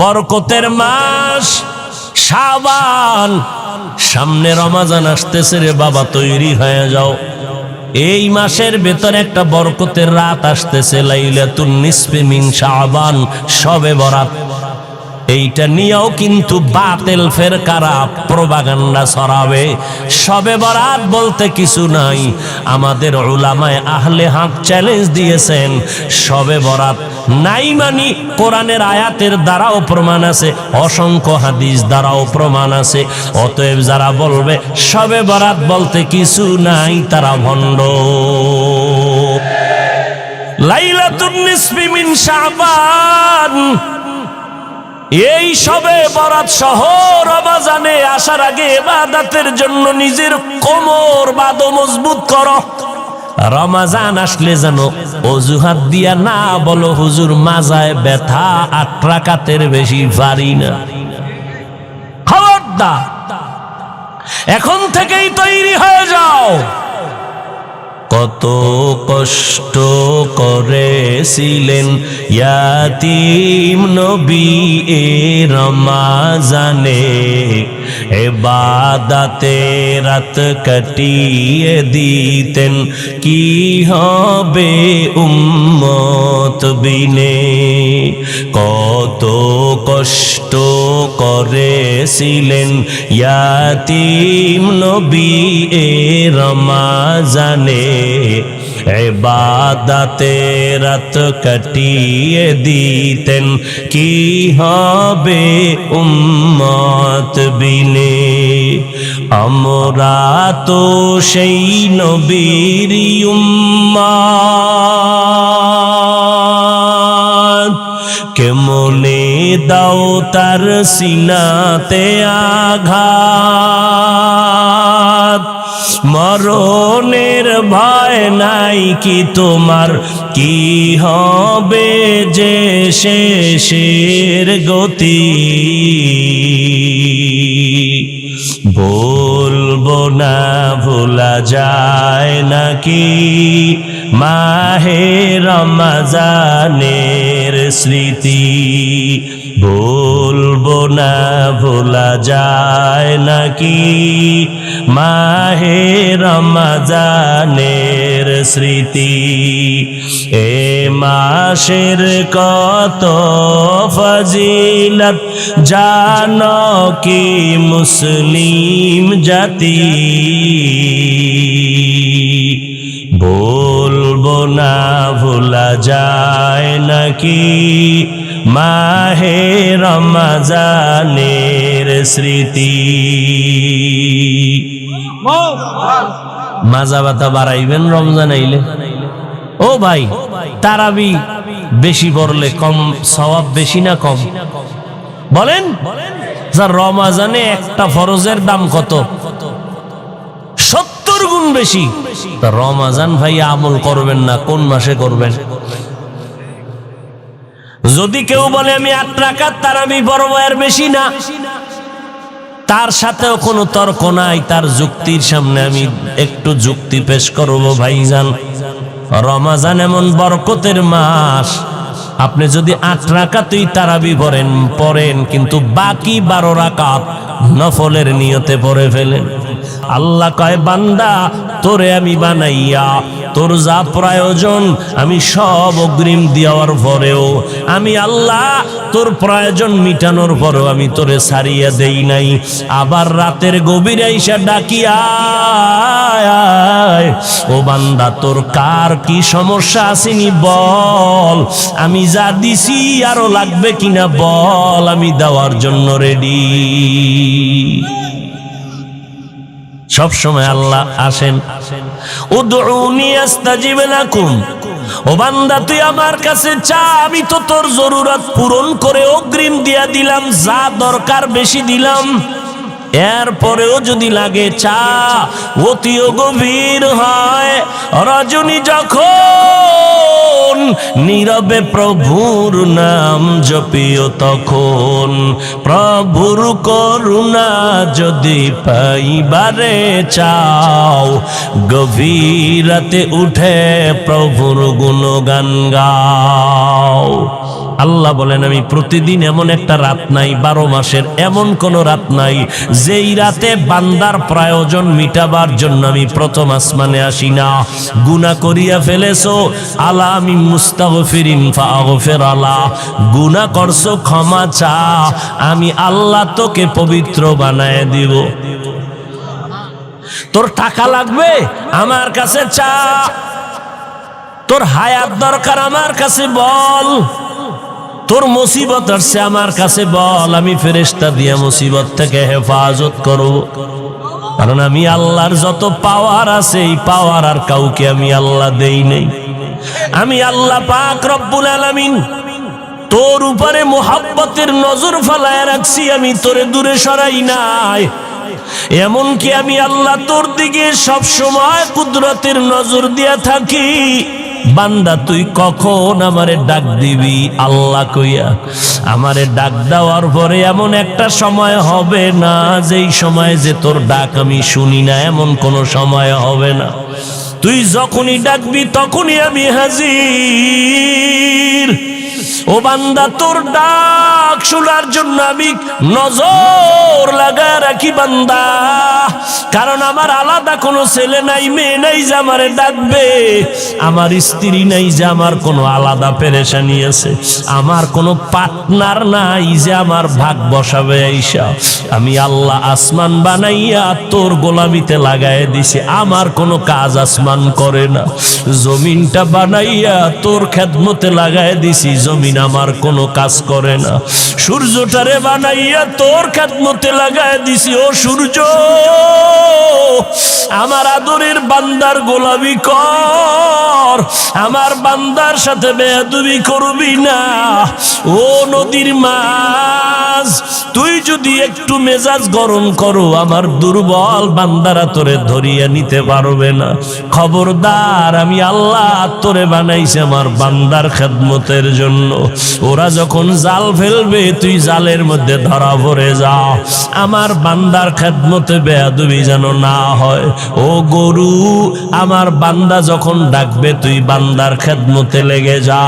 বরকতের মাস শাবান, সামনে রমজান আসতেছে রে বাবা, তৈরি হয়ে যাও। এই মাসের ভেতর একটা বরকতের রাত আসতেছে, লাইলাতুন নিসফি মিন শাবান, শবে বরাত। এইটা নিয়েও কিন্তু বাতিল ফেরকারা প্রোপাগান্ডা ছড়াবে। শবে বরাত বলতে কিছু নাই। আমাদের উলামায়ে আহলে হক চ্যালেঞ্জ দিয়েছেন, শবে বরাত নাই মানি কোরআনের আয়াতের দ্বারাও প্রমাণ আছে, অসংখ্য হাদিস দ্বারাও প্রমাণ আছে। অতএব যারা বলবে শবে বরাত বলতে কিছু নাই, তারা ভণ্ড। লাইলাতুন নিসফি মিন শাবান, এই শবে বরাত সহ রমজানে আসার আগে ইবাদতের জন্য নিজের কোমর বাঁধো, মজবুত করো। রমজান আসলে যেন অজুহাত দিয়া না বলো হুজুর মাজায় ব্যথা, 8 রাকাতের বেশি পারি না। খবরদার, এখন থেকেই তৈরি হয়ে যাও। কত কষ্ট করেছিলেন ইয়াতীম নবী এ রমজানে, ইবাদতে রাত কাটিয়ে দিতেন, কি হবে উম্মত বিনে। কত কষ্ট করেছিলেন ইয়াতীম নবী এ রমজানে, ইবাদতে রাত কাটিয়ে দিতেন, কি হবে উম্মত বিনে। আমরা তো সেই নবীর উম্মত, কেমনে দাও তার সিনাতে আঘাত। মরণের ভয় নাই কি তোমার, কি হবে যে শেষের গতি। বলবো না ভোলা যায় নাকি মাহে রমজানের স্মৃতি। বলবো না ভোলা যায় নাকি মাহে রমজানের স্মৃতি। এ মাসের কত ফজিলত জানো কি মুসলিম জাতি। বলবো না ভোলা যায় নাকি মাহে রমজানের স্মৃতি। মাজা ব্যথা বাড়াইবেন রমজান আইলে। ও ভাই, তারাবি বেশি পড়লে কম সওয়াব বেশি না কম বলেন? যা রমজানে একটা ফরজের দাম কত? 70 গুণ বেশি। তা রমজান ভাই আমল করবেন না, কোন মাসে করবেন? যদি কেউ বলে আমি 8 রাকাত তারাবি পড়ব, এর বেশি না, তার সাথেও কোনো তর্ক নাই। তার যুক্তির সামনে আমি একটু যুক্তি পেশ করব। ভাইজান, রমজান এমন বরকতের মাস, আপনি যদি 8 রাকাতই তারাবি পড়েন কিন্তু বাকি 12 রাকাত নফলের নিয়তে পড়ে ফেলেন। আল্লাহ কয় বান্দা, তোরে আমি বানাইয়া তোর যা প্রয়োজন আমি সব অগ্রিম দেওয়ার পরেও, আমি আল্লাহ তোর প্রয়োজন মিটানোর পরেও আমি তোরে ছাড়িয়া দেই নাই। আবার রাতের গভীরে আইসা ডাকিয়া, ও বান্দা তোর কার কি সমস্যা আসেনি বল, আমি যা দিছি আরো লাগবে কিনা বল, আমি দেওয়ার জন্য রেডি। সব সময় আল্লাহ আসেন। উদউনি আস্তাজিব লাকুম, ও বান্দা তুই আমার কাছে চা, আমি তো তোর জরুরত পূরণ করে অগ্রিম দিয়া দিলাম, যা দরকার বেশি দিলাম। এরপরেও যদি লাগে চা, অতিও গভীর হয়, রজনী যখন নীরবে প্রভুর নাম জপিও তখন, প্রভুর করুণা যদি পাইবারে চাও, গভীর রাতে উঠে প্রভুর গুণগান গাও। আল্লাহ বলেন আমি প্রতিদিন এমন একটা রাত নাই, 12 মাসের এমন কোন রাত নাই যেই রাতে বান্দার প্রয়োজন মিটাবার জন্য আমি প্রথম আসমানে আসি না। গুনাহ করিয়া ফেলেছো, আলা আমি মুস্তাগফিরিন ফাগফির আলা, গুনাহ করছো ক্ষমা চা, আমি আল্লাহ তোকে পবিত্র বানায় দিব। তোর টাকা লাগবে আমার কাছে চা, তোর হায়াত দরকার আমার কাছে বল, তোর মুসিবত আসছে আমার কাছে বল, আমি ফেরেশতা দিয়ে মুসিবত থেকে হেফাজত করব। কারণ আমি আল্লাহর যত পাওয়ার আছে এই পাওয়ার আর কাউকে আমি আল্লাহ দেই নাই। আমি আল্লাহ পাক রব্বুল আলামিন তোর উপরে মোহাব্বতের নজর ফালায় রাখছি, আমি তোরে দূরে সরাই নাই। এমনকি আমি আল্লাহ তোর দিকে সব সময় কুদরতের নজর দিয়া থাকি। বান্দা তুই কখন আমারে ডাক দিবি আল্লাহ কইয়া, আমারে ডাক দেওয়ার পরে এমন একটা সময় হবে না যেই সময় যে তোর ডাক আমি শুনি না, এমন কোন সময় হবে না। তুই যখনই ডাকবি তখনই আমি হাজির। ও বান্দা তোর ডাক শোনার জন্য আমি নজর লাগায় রাখি বান্দা, কারণ আমার আলাদা কোনো ছেলে নাই, মেয়ে নাই যে আমারে ডাকবে, আমার স্ত্রী নাই যে আমার কোনো আলাদা পেরেশানি আছে, আমার কোনো পার্টনার নাই যে আমার ভাগ বসাবে আইসা। আমি আল্লাহ আসমান বানাইয়া তোর গোলামিতে লাগায় দিছি, আমার কোনো কাজ আসমান করে না। জমিনটা বানাইয়া তোর খেদমতে লাগায় দিছি, জমিন আমার কোনো কাজ করে না। সূর্যটারে বানাইয়া তোর খেদমতে লাগায় দিছি, ও সূর্য আমার আদরের বান্দার গোলামি কর, আমার বান্দার সাথে বেয়াদবি করবি না। ও নদীর মাছ তুই যদি একটু মেজাজ গরম করো, আমার দুর্বল বান্দারা তোরে ধরিয়া নিতে পারবে না। খবরদার, আমি আল্লাহ তোরে বানাইছি আমার বান্দার খেদমতের জন্য। ওরা যখন জাল ফেলবে তুই জালের মধ্যে ধরা পড়ে যা, আমার বান্দার খেদমতে বেয়াদবি যেন না হয়। ও গরু, আমার বান্দা যখন ডাকবে তুই বান্দার খেদমতে লেগে যা।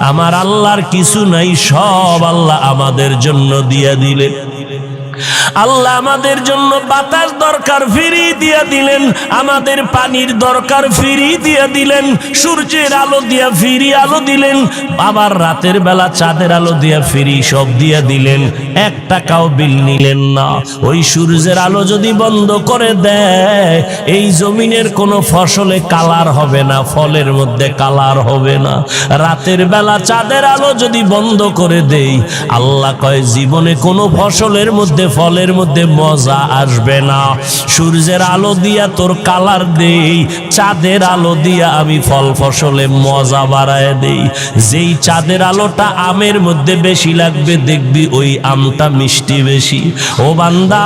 আমার আল্লাহর কিছু নাই, সব আল্লাহ আমাদের জন্য দিয়ে দিলেন। আল্লাহ আমাদের জন্য বাতাস দরকার ফিরি দিয়া দিলেন, আমাদের পানির দরকার ফিরি দিয়া দিলেন, সূর্যের আলো দিয়া ফিরি আলো দিলেন, আবার রাতের বেলা চাঁদের আলো দিয়া ফিরি সব দিয়া দিলেন। 1 টাকাও বিল নিলেন না। ওই সূর্যের আলো যদি বন্ধ করে দেয়, এই জমিনের কোনো ফসলে কালার হবে না, ফলের মধ্যে কালার হবে না। রাতের বেলা চাঁদের আলো যদি বন্ধ করে দেই, আল্লাহ কয় জীবনে কোনো ফসলের মধ্যে ফলের মধ্যে মজা আসবে না। সূর্যের আলো দিয়া তোর কালার দেই, চাঁদের আলো দিয়া আমি ফল ফসলে মজা বাড়ায় দেই। যেই চাঁদের আলোটা আমের মধ্যে বেশি লাগবে দেখবি ওই আমটা মিষ্টি বেশি। ও বান্দা,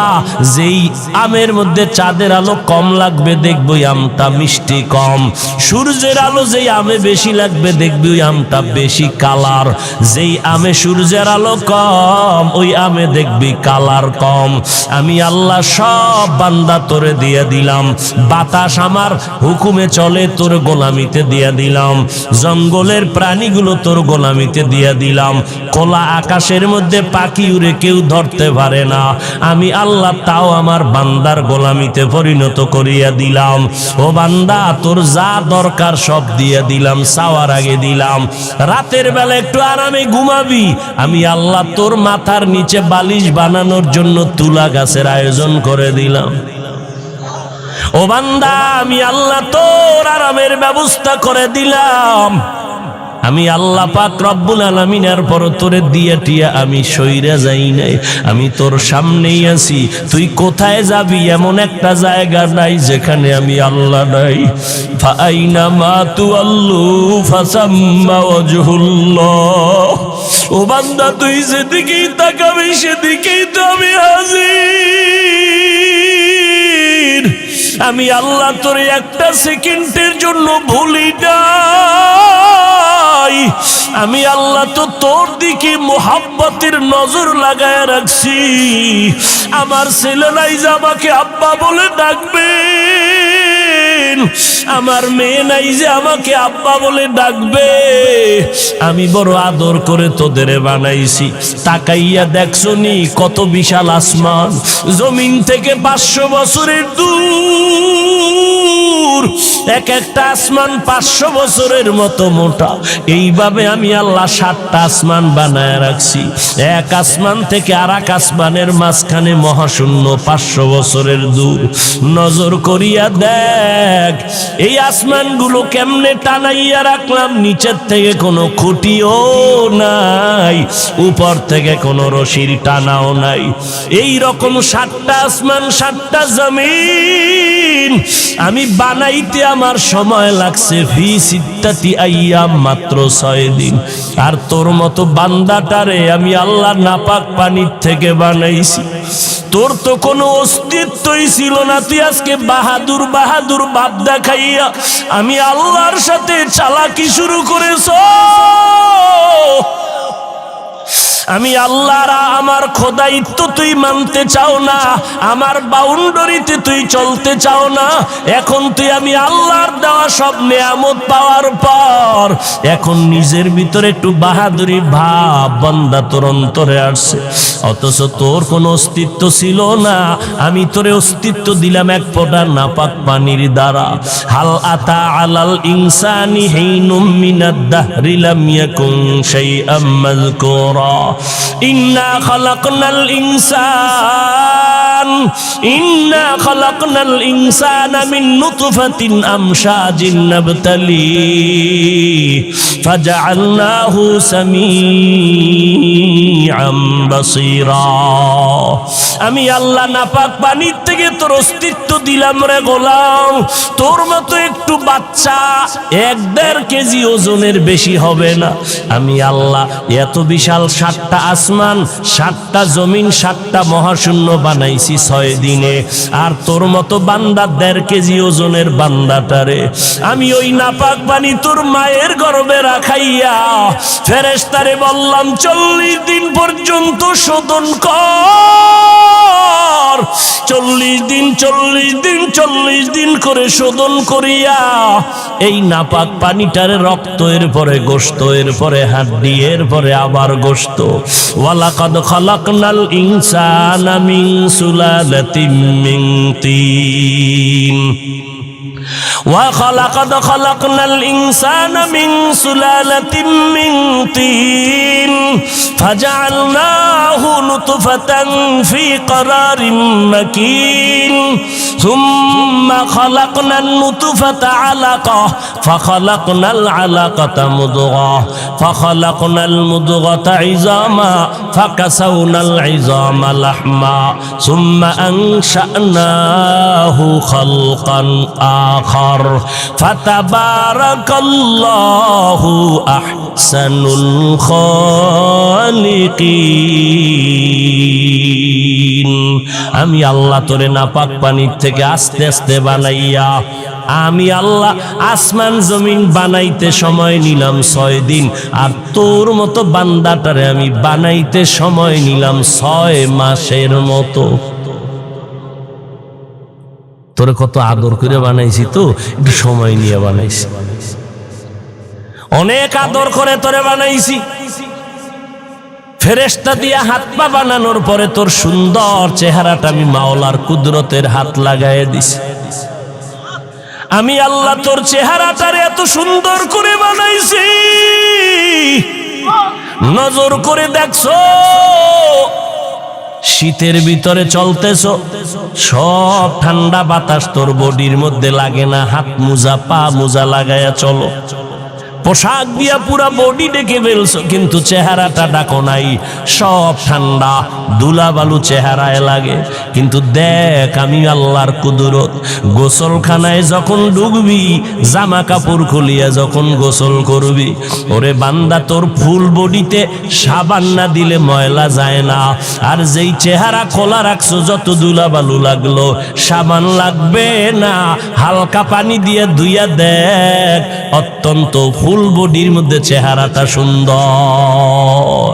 যেই আমের মধ্যে চাঁদের আলো কম লাগবে দেখবি ওই আমটা মিষ্টি কম। সূর্যের আলো যেই আমে বেশি লাগবে দেখবি ওই আমটা বেশি কালার। যেই আমে সূর্যের আলো কম ওই আমে দেখবি কালার কম। আমি আল্লাহ সব বান্দা তোরে দিয়ে দিলাম। বাতাস আমার হুকুমে চলে, তোর গোলামিতে দিয়ে দিলাম। জঙ্গলের প্রাণীগুলো তোর গোলামিতে দিয়ে দিলাম। খোলা আকাশের মধ্যে পাখি উড়ে কেউ ধরতে পারে না, আমি আল্লাহ তাও আমার বান্দার গোলামিতে পরিণত করিয়া দিলাম। ও বান্দা, তোর যা দরকার সব দিয়ে দিলাম, চাওয়ার আগে দিলাম। রাতের বেলা একটু আরামে ঘুমাবি, আমি আল্লাহ তোর মাথার নিচে বালিশ বানানোর জন্য তুলা গাছের আয়োজন করে দিলাম। ও বান্দা, আমি আল্লাহ তোর আরামের ব্যবস্থা করে দিলাম। আমি আল্লাহ পাক রব্বুল আলামিনের পর তোরে দিয়া টিয়া আমি সইরা যাই নাই, আমি তোর সামনেই আছি। তুই কোথায় যাবি এমন একটা জায়গা নাই যেখানে আমি আল্লাহ নাই। ফাআইনা মা তুআল্লু ফাসাম্মা ওয়াজহুল্লাহ। ও বান্দা, তুই যেদিকেই তাকাবি সেদিকেই তো আমি হাজির। আমি আল্লাহ তোরে একটা সেকেন্ডের জন্য ভুলি নাই। আমি আল্লাহ তো তোর দিকে মোহাব্বতের নজর লাগায় রাখছি। আমার ছেলে নাই যে আমাকে আব্বা বলে ডাকবে, আমার মেয়ে নাই যে আমাকে আব্বা বলে ডাকবে। আমি বড় আদর করে তোদের বানাইছি। তাকাইয়া দেখছো নি কত বিশাল আসমান, জমিন থেকে 500 বছরের দূর। এক একটা আসমান 500 বছরের মতো মোটা। এইভাবে আমি আল্লাহ 7টা আসমান বানায় রাখছি। এক আসমান থেকে আর এক আসমানের মাঝখানে মহাশূন্য 500 বছরের দূর। নজর করিয়া দেখ এই আসমানগুলো কেমনে টানাইয়া রাখলাম। নিচের থেকে কোনো খুঁটিও নাই, উপর থেকে কোনো রশির টানাও নাই। এই রকম 7টা আসমান 7টা জমিন আমি বানাইতে আমার সময় লাগছে ফি সিত্তাতি আইয়াম, মাত্র 6 দিন। আর তোর মতো বান্দাটারে আমি আল্লাহ নাপাক পানির থেকে বানাইছি। তোর তো কোনো অস্তিত্বই ছিল না, তুই আজকে বাহাদুর বাহাদুর ভাব দেখাইয়া আমি আল্লাহর সাথে চালাকি শুরু করেছ। আমি আল্লাহর আমার খোদাইত্ব তুই মানতে চাও না, আমার বাউন্ডারিতে তুই চলতে চাও না। এখন তুই আমি আল্লাহর দেওয়া সব নেয়ামত পাওয়ার পর এখন নিজের ভিতরে একটু বাহাদুরি ভাব বান্দা তোর অন্তরে আসছে। অথচ তোর কোনো অস্তিত্ব ছিল না, আমি তোরে অস্তিত্ব দিলাম এক ফোঁটা নাপাক পানির দ্বারা। হাল আতা আলাল ইনসানি হিনুম মিনাদ দাহরি লাম ইয়াকুন শাইআম মাযকুরা। ইন্না খালাকনাল ইনসানা মিন নুতফাতিন আমশাজিন নাবতালি ফাজআলনাহু সামিআম বাসীরা। আমি আল্লাহ নাপাক পানির থেকে তোর অস্তিত্ব দিলাম রে গোলাম। তোর মতো একটু বাচ্চা 1-1.5 কেজি ওজনের বেশি হবে না। আমি আল্লাহ এত বিশাল 7টা আসমান 7টা জমিন 7টা মহাশূন্য বানাইছি 6 দিনে। আর তোর মতো বান্দা 1.5 কেজি ওজনের বান্দাটারে আমি ওই নাপাক পানি তোর মায়ের গর্ভে রাখাইয়া ফেরেশতারে বললাম 40 দিন পর্যন্ত শোধন কর। 40 দিন করে শোধন করিয়া এই নাপাক পানিটারে রক্ত, এর পরে গোশত, এর পরে হাড্ডি, এর পরে আবার গোশত। ওয়ালাকাদ খালাকনাল ইনসানা মিন সুলালাতিন মিন তিন। وَلَقَدْ خَلَقْنَا الْإِنسَانَ مِنْ سُلَالَةٍ مِنْ طِينٍ فَجَعَلْنَاهُ نُطْفَةً فِي قَرَارٍ مَكِينٍ ثُمَّ خَلَقْنَا النُّطْفَةَ عَلَقَةً فَخَلَقْنَا الْعَلَقَةَ مُضْغَةً فَخَلَقْنَا الْمُضْغَةَ عِظَامًا فَكَسَوْنَا الْعِظَامَ لَحْمًا ثُمَّ أَنشَأْنَاهُ خَلْقًا آخر فتبارك الله أحسن الخالقين। আমি আল্লাহ তোরে নাপাক পানির থেকে আস্তে আস্তে বানাইয়া আমি আল্লাহ আসমান জমিন বানাইতে সময় নিলাম 6 দিন। আর তোর মতো বান্দাটারে আমি বানাইতে সময় নিলাম 6 মাসের মতো। তোরে কত আদর করে বানাইছি, তো একটু সময় নিয়ে বানাইছি, অনেক আদর করে তোরে বানাইছি। ফেরেশতা দিয়া হাত পা বানানোর পরে তোর সুন্দর চেহারাটা আমি মাওলার কুদরতের হাত লাগায় দিছি। আমি আল্লাহ তোর চেহারাটারে এত সুন্দর করে বানাইছি, নজর করে দেখছো শীতের ভিতরে চলতেছ, সব ঠান্ডা বাতাস তোর বডির মধ্যে লাগে না। হাত মোজা পা মোজা লাগায়া চলো, পোশাক দিয়া পুরা বডি ডেকে ফেলছো, কিন্তু চেহারাটা ডাকো নাই। সব ঠান্ডা ধুলাবালু চেহারায় লাগে। কিন্তু দেখ আমি আল্লাহর কুদরত। গোসলখানায় যখন ঢুকবি, জামা কাপড় খুলিয়া যখন গোসল করবি, ওরে বান্দা তোর ফুল বডিতে সাবান না দিলে ময়লা যায় না। আর যেই চেহারা খোলা রাখছো, যত ধুলাবালু লাগলো সাবান লাগবে না। হালকা পানি দিয়ে ধুইয়া দেখ, অত্যন্ত ফুল বডির মধ্যে চেহারাটা সুন্দর।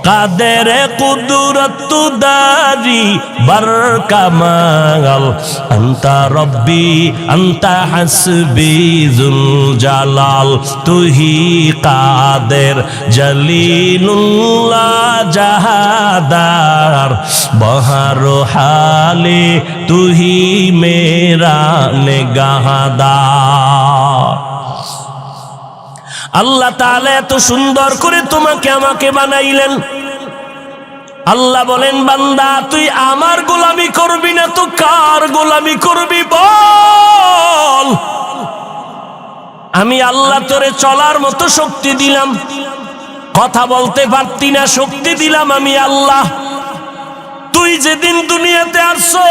কাদের কুদরত দারি বরকামাল আন্তা রব্বি আন্তা হাসবি যুল জালাল তুহি কাদের জলিলুল্লাহ জাহাদার বহার হালে তুহি মেরা নেগাহদার। আল্লাহ তাআলা এত সুন্দর করে তোমাকে আমাকে বানাইলেন। আল্লাহ বলেন, বান্দা তুই আমার গোলামি করবি না তো কার গোলামি করবি বল। আমি আল্লাহ তোরে চলার মতো শক্তি দিলাম, কথা বলতে পারতি না শক্তি দিলাম আমি আল্লাহ। তুই যেদিন দুনিয়াতে আসছো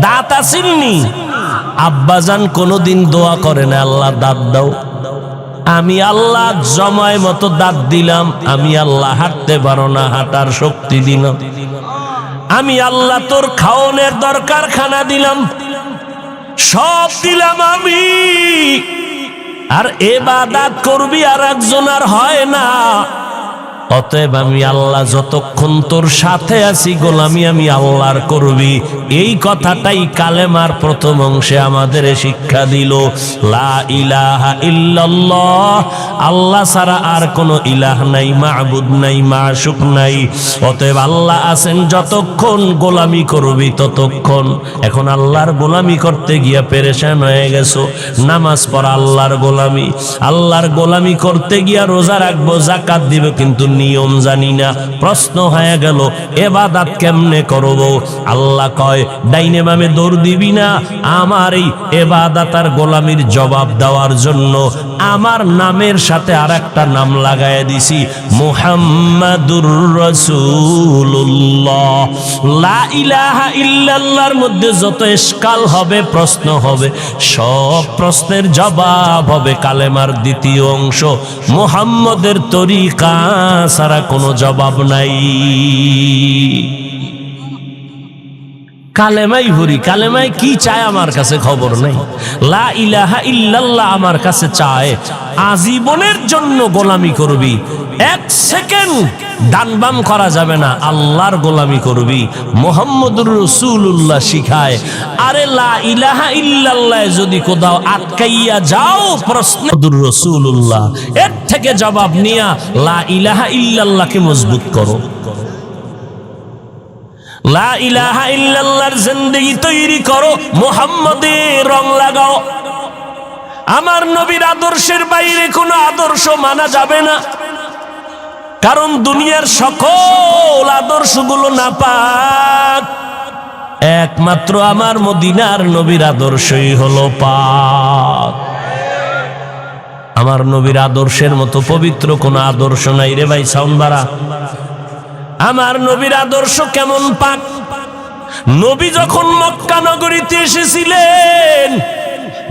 দাঁত আসেননি, আব্বাজান কোনোদিন দোয়া করে না আল্লাহ দাঁত দাও। আমি আল্লাহ জমায় মতো দাঁত দিলাম। আমি আল্লাহ হাঁটতে পারো না, হাঁটার শক্তি দিলাম। আমি আল্লাহ তোর খাওনের দরকার খানা দিলাম, সব দিলাম আমি। আর ইবাদত করবি আর একজন আর হয় না। অতএব আমি আল্লাহ যতক্ষণ তোর সাথে আছি গোলামি আমি আল্লাহর করবি। এই কথাটাই কালেমার প্রথম অংশে আমাদের শিক্ষা দিল, লা ইলাহা ইল্লাল্লাহ, আল্লাহ ছাড়া আর কোনো ইলাহ নাই, মাবুদ নাই, মাশুক নাই। অতএব আল্লাহ আছেন যতক্ষণ গোলামি করবি ততক্ষণ। এখন আল্লাহর গোলামি করতে গিয়া পেরেশান হয়ে গেছো। নামাজ পড়া আল্লাহর গোলামি, আল্লাহর গোলামি করতে গিয়া রোজা রাখবো, যাকাত দিব, কিন্তু নিয়ম জানি না। প্রশ্ন হয়ে গেল ইবাদত কেমনে করব? আল্লাহ কয় ডাইনে বামে দৌড় দিবি না। আমার এই ইবাদত আর গোলামির জবাব দেওয়ার জন্য আমার নামের সাথে আরেকটা নাম লাগায় দিছি, মুহাম্মাদুর রাসূলুল্লাহ। লা ইলাহা ইল্লাল্লাহর মধ্যে যত ইশকাল হবে, প্রশ্ন হবে, সব প্রশ্নের জবাব হবে কালেমার দ্বিতীয় অংশ, মুহাম্মদের তরিকা ছাড়া কোনো জবাব নাই। কালেমাই ভরি, কালেমায় কি চায় আমার কাছে খবর নেই। লা ইলাহা ইল্লাল্লাহ আমার কাছে চায় আজীবনের জন্য গোলামি করবি, এক সেকেন্ড ডান বাম করা যাবে না, আল্লাহর গোলামি করবি। মুহাম্মদুর রাসূলুল্লাহ শিখায়। আরে লা ইলাহা ইল্লাল্লাহ যদি কোথাও আটকাইয়া যাও প্রশ্নদুর রাসূলুল্লাহ, এর থেকে জবাব নিয়া লা ইলাহা ইল্লাল্লাহকে মজবুত করো। লা ইলাহা ইল্লাল্লাহর জিন্দেগি তৈরি করো, মুহাম্মদের রং লাগাও। আমার নবীর আদর্শের বাইরে কোনো আদর্শ মানা যাবে না, কারণ দুনিয়ার সকল আদর্শগুলো নাপাক। একমাত্র আমার মদিনার নবীর আদর্শই হলো পাক। আমার নবীর আদর্শের মতো পবিত্র কোনো আদর্শ নাই রে ভাই। সাউন্ড বাড়া। আমার নবীর আদর্শ কেমন পাক। নবী যখন মক্কা নগরীতে এসেছিলেন,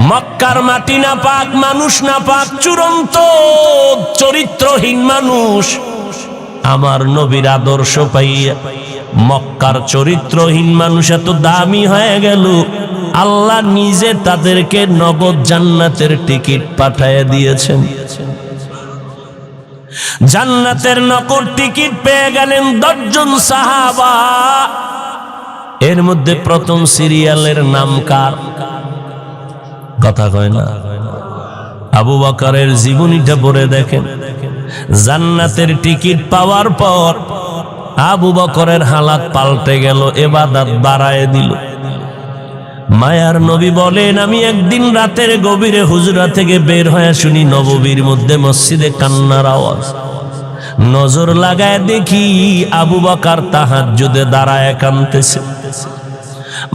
মক্কার মাটি না পাক, মানুষ না পাক, চূড়ান্ত চরিত্রহীন মানুষ। আমার নবীর আদর্শ পাইয়া মক্কার চরিত্রহীন মানুষ এত দামি হয়ে গেল, আল্লাহ নিজে তাদেরকে নগদ জান্নাতের টিকিট পাঠাইয়া দিয়েছেন। জান্নাতের নকল টিকিট পেয়ে গেলেন 10 জন সাহাবা। এর মধ্যে প্রথম সিরিয়ালের নাম কার? কথা কয় না। আবু বকরের জীবনীটা পড়ে দেখেন। জান্নাতের টিকিট পাওয়ার পর আবু বকরের হালাত পাল্টে গেল, ইবাদত বাড়ায় দিল। মায়ার নবী বলেন, আমি একদিন রাতের গভীরে হুজরা থেকে বের হয়ে শুনি নববীর মধ্যে মসজিদে কান্নার আওয়াজ। নজর লাগায় দেখি আবু বকর তাহাজ্জুদে দাঁড়ায় কাঁদতেছে।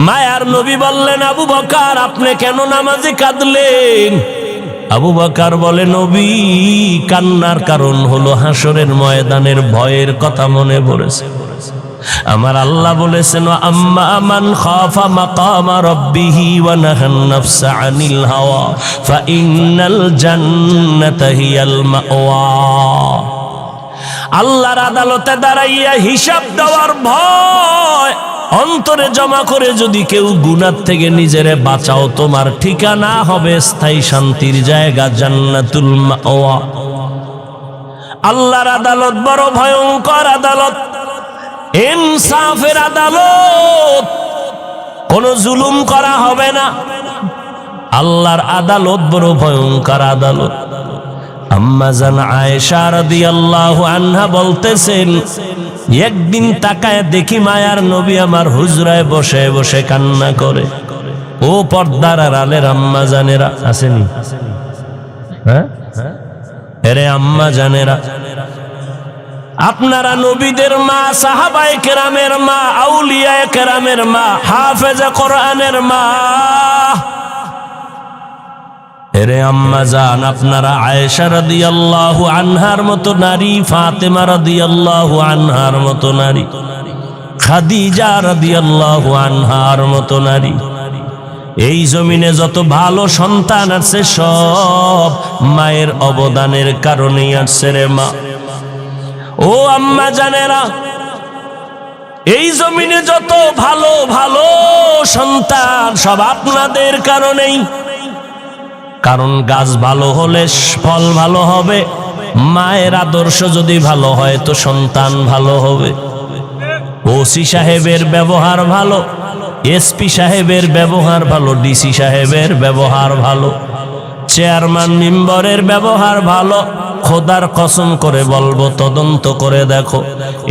মায়ার নবী বললেন, আবু বকর আপনি কেন নামাজে কাঁদলেন? আবু বকর বলে, নবী কান্নার কারণ হলো হাসরের ময়দানের ভয়ের কথা মনে পড়েছে। আমার আল্লাহ বলেছেন, আম্মা মান খাফা মাকামা রাব্বিহি ওয়া নাহান নাফসা আনিল হাওয়া ফাইন্নাল জান্নাতা হিয়াল মাওয়া। আল্লাহর আদালতে দাঁড়াইয়া হিসাব দেওয়ার ভয় অন্তরে জমা করে যদি কেউ গুনাহ থেকে নিজেরে বাঁচাও, তোমার ঠিকানা হবে স্থায়ী শান্তির জায়গা, জান্নাতুল মাওয়া। আল্লাহর আদালত বড় ভয়ঙ্কর আদালত, ইনসাফের আদালত, কোনো জুলুম করা হবে না। আল্লাহর আদালত বড় ভয়ঙ্কর আদালত। আম্মা জান আয়েশা রাদিয়াল্লাহু আনহা বলতেছেন, একদিন তাকায় দেখি মায়ার নবী আমার হুজরায় বসে বসে কান্না করে। ও পর্দার আড়ালের আম্মা জানেরা আসেনি? হ্যাঁ, এরে আম্মা জানেরা, আপনারা নবীদের মা, সাহাবায়ে কেরামের মা, আউলিয়ায়ে কেরামের মা, হাফেজে কোরআনের মা। এরে আম্মা জান, আপনারা আয়েশা রাদিয়াল্লাহু আনহার মতো নারী, ফাতেমা রাদিয়াল্লাহু আনহার মতো নারী, খাদিজা রাদিয়াল্লাহু আনহার মতো নারী। এই জমিনে যত ভালো সন্তান আছে সব মায়ের অবদানের কারণেই আসছে রে মা। ও আম্মা জানেরা, এই জমিনে যত ভালো ভালো সন্তান সব আপনাদের কারণেই। কারণ গাছ ভালো হলে ফল ভালো হবে, মায়ের আদর্শ যদি ভালো হয় তো সন্তান ভালো হবে। ওসি সাহেবের ব্যবহার ভালো, এসপি সাহেবের ব্যবহার ভালো, ডিসি সাহেবের ব্যবহার ভালো, চেয়ারম্যান মেম্বারের ব্যবহার ভালো। খোদার কসম করে বলবো, তদন্ত করে দেখো,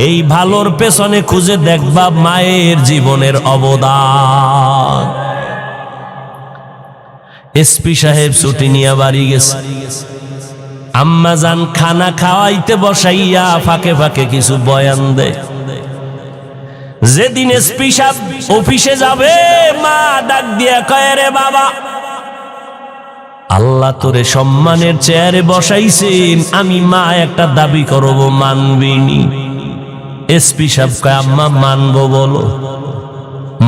এই ভালোর পেছনে খুঁজে দেখবা মায়ের জীবনের অবদান। এসপি সাহেব ছুটি নিয়ে বাড়ি গেছে, আম্মা জান খানা খাওয়াইতে বসাইয়া ফাঁকে ফাঁকে কিছু বয়ান দেয়। যেদিন এসপি সাহেব অফিসে যাবে, মা ডাক দিয়া কয়, রে বাবা, আল্লাহ তোরে সম্মানের চেয়ারে বসাইছেন, আমি মা একটা দাবি করব, মানবিনি? এসপি সাহেব কয়, আম্মা মানবো বলো।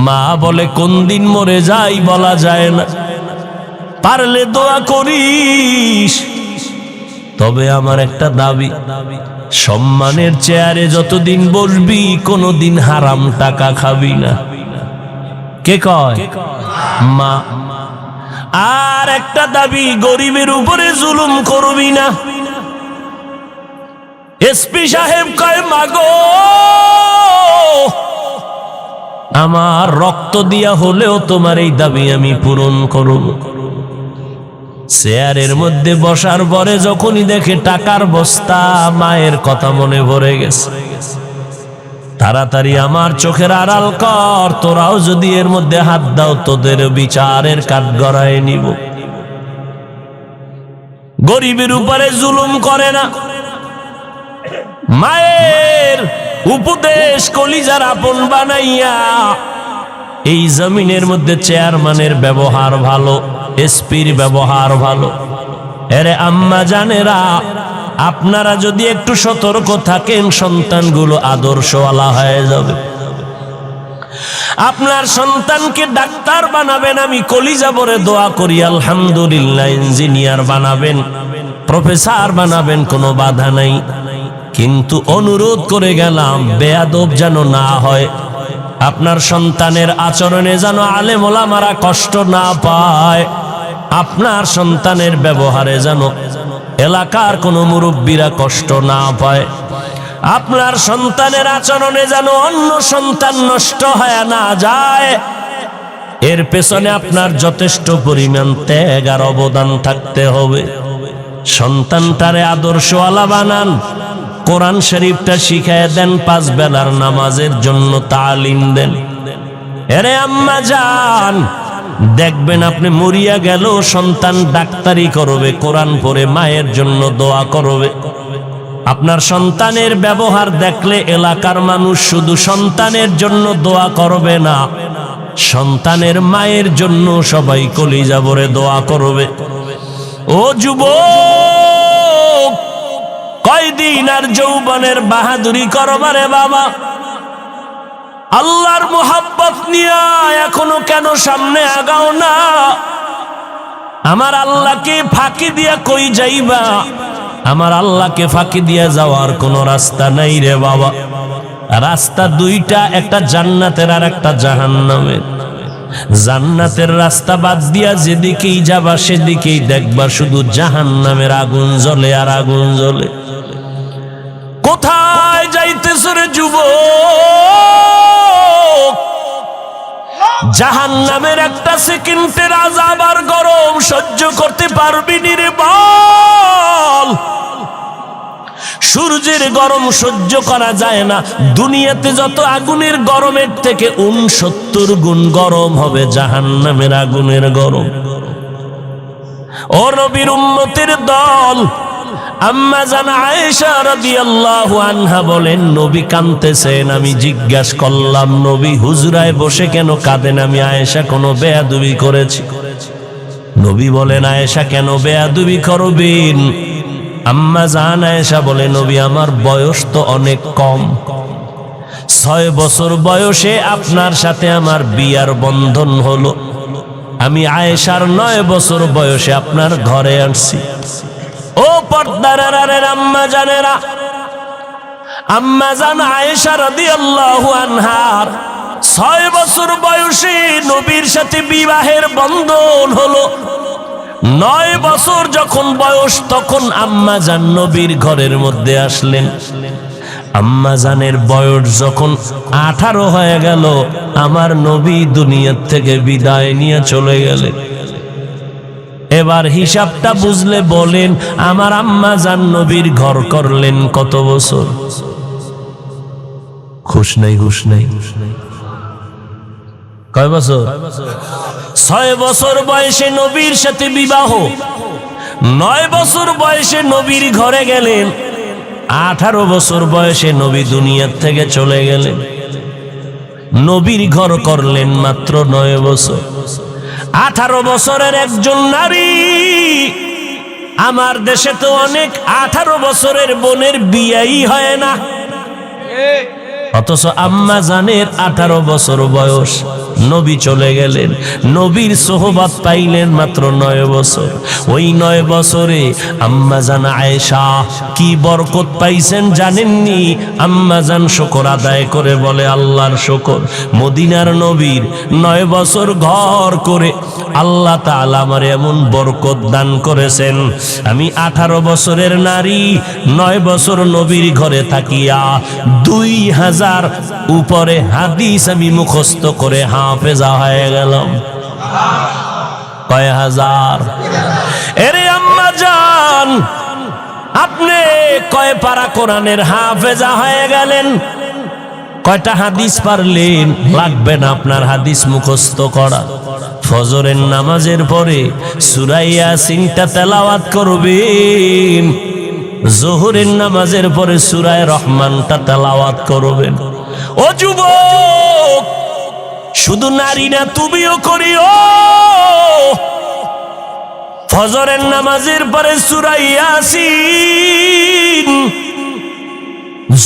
মা বলে, কোন দিন মরে যাই বলা যায় না, পারলে দোয়া করিস। তবে আমার একটা দাবি, সম্মানের চেয়ারে যতদিন বসবি কোনোদিন হারাম টাকা খাবি না। কে কয়? মা। আর একটা দাবি, গরিবের উপরে জুলুম করবি না। এসপি সাহেব কয়, মাগো, আমার রক্ত দিয়া হলেও তোমার এই দাবি আমি পূরণ করব। চেয়ারের মধ্যে বসার পরে যখনই দেখে টাকার বস্তা, মায়ের কথা মনে পড়ে গেছে। তাড়াতাড়ি আমার চোখের আড়াল কর, তোরাও যদি এর মধ্যে হাত দাও তোদের বিচারের কাঠগড়ায় নিব। গরিবের উপরে জুলুম করে না। মায়ের উপদেশ কলিজার আপন বানাইয়া এই জমিনের মধ্যে চেয়ারম্যানের ব্যবহার ভালো, এসপির ব্যবহার ভালো। এরে আম্মা জানেরা, আপনারা যদি একটু সতর্ক থাকেন, সন্তানগুলো আদর্শওয়ালা হয়ে যাবে। আপনার সন্তানকে ডাক্তার বানাবেন, আমি কলিজা ভরে দোয়া করি, আলহামদুলিল্লাহ। ইঞ্জিনিয়ার বানাবেন, প্রফেসর বানাবেন, কোনো বাধা নাই। কিন্তু অনুরোধ করে গেলাম, বেয়াদব যেন না হয়। আপনার সন্তানের আচরণে যেন আলেম ওলামারা কষ্ট না পায়। আপনার সন্তানের ব্যবহারে যেন এলাকার কোনো মুরব্বীরা কষ্ট না পায়। আপনার সন্তানের আচরণে যেন অন্য সন্তান নষ্ট হয়ে না যায়। এর পেছনে আপনার যথেষ্ট পরিমাণ ত্যাগ আর অবদান থাকতে হবে। সন্তানটারে আদর্শওয়ালা বানান, কোরআন শরীফটা শিখায় দেন, 5 বেলার নামাজের জন্য তালিম দেন। এরে আম্মা জান, দেখবেন আপনি মরিয়া গেল, সন্তান ডাক্তারি করবে, কোরআন পড়ে মায়ের জন্য দোয়া করবে। আপনার সন্তানের ব্যবহার দেখলে এলাকার মানুষ শুধু সন্তানের জন্য দোয়া করবে না, সন্তানের মায়ের জন্য সবাই কলিজা ভরে দোয়া করবে। ও যুবক, কয়দিন আর যৌবনের বাহাদুরি করবারে বাবা? আল্লাহর মোহাব্বত নিয়া এখনো কেন সামনে আগাও না? আমার আল্লাহকে ফাঁকি দিয়া কই যাইবা? আমার আল্লাহকে ফাঁকি দিয়া যাওয়ার কোনো রাস্তা নাই রে বাবা। রাস্তা দুইটা, একটা জান্নাতের আর একটা জাহান্নামের। জান্নাতের রাস্তা বাদ দিয়া যেদিকেই যাবা সেদিকেই দেখবা শুধু জাহান্নামের আগুন জ্বলে আর আগুন জ্বলে। কোথায় যাইতেছ রে যুবক? জাহান্নামের একটা সেকেন্ডের আযাব আর গরম সহ্য করতে পারবি নি রে বল? সূর্যের গরম সহ্য করা যায় না। দুনিয়াতে যত আগুনের গরমের থেকে 69 গুণ গরম হবে জাহান্নামের আগুনের গরম। ও নবীর উম্মতের দল, আম্মা জান আয়েশা রাদিয়াল্লাহু আনহা বলেন, নবী কাঁদতেছেন। আমি জিজ্ঞাসা করলাম, নবী হুজরায় বসে কেন কাঁদেন? আমি আয়েশা কোনো বেয়াদবি করেছি? নবী বলেন, আয়েশা কেন বেয়াদবি করবেন? আম্মা জান আয়েশা বলে, নবী আমার বয়স তো অনেক কম, 6 বছর বয়সে আপনার সাথে আমার বিয়ার বন্ধন হলো। আমি আয়েশার 9 বছর বয়সে আপনার ঘরে আসছি। ও পর্দার আড়ালের আম্মা জানেরা, আম্মা জান আয়েশা রাদিয়াল্লাহু আনহার 6 বছর বয়সে নবীর সাথে বিবাহের বন্ধন হলো। 9 বছর যখন বয়স, তখন আম্মা জান নবীর ঘরের মধ্যে আসলেন। আম্মা জানের বয়স যখন 18 হয়ে গেল, আমার নবী দুনিয়ার থেকে বিদায় নিয়ে চলে গেলেন। এবার হিসাবটা বুঝলে বলেন, আমার আম্মা জান নবীর ঘর করলেন কত বছর? খুশ নাই, হুশ নাই। কয় বছর? 6 বছর বয়সে নবীর সাথে বিবাহ, 9 বছর বয়সে নবীর ঘরে গেলেন, 18 বছর বয়সে নবী দুনিয়ার থেকে চলে গেলেন। নবীর ঘর করলেন মাত্র 9 বছর। 18 বছরের একজন নারী, আমার দেশে তো অনেক 18 বছরের বোনের বিয়েই হয় না, অথচ আম্মা জানের 18 বছর বয়স, নবী চলে গেলেন। নবীর সোহবত পাইলেন মাত্র 9 বছর। ওই 9 বছরে আম্মা জান আয়েশা কি বরকত পাইছেন জানেননি? আম্মা জান শুকর আদায় করে বলে, আল্লাহর শুকর, মদিনার নবীর 9 বছর ঘর করে আল্লাহ তাআলা আমার এমন বরকত দান করেছেন। আমি 18 বছরের নারী, 9 বছর নবীর ঘরে থাকিয়া 2000 উপরে হাদিস আমি মুখস্থ করে হাফেজা হয়ে গেলাম। কয় হাজার? এরে আম্মা জান, আপনি কয় পারা কোরআনের হাফেজা হয়ে গেলেন? কয়টা হাদিস পারলেন? লাগবে না আপনার হাদিস মুখস্থ করা। ফজরের নামাজের পরে সূরা ইয়াসিনটা তেলাওয়াত করবেন, যোহরের নামাজের পরে সূরা রহমানটা তেলাওয়াত করবেন। ও যুবক, শুধু নারী না, তুমিও করিও। ফজরের নামাজের পরে সূরা ইয়াসিন,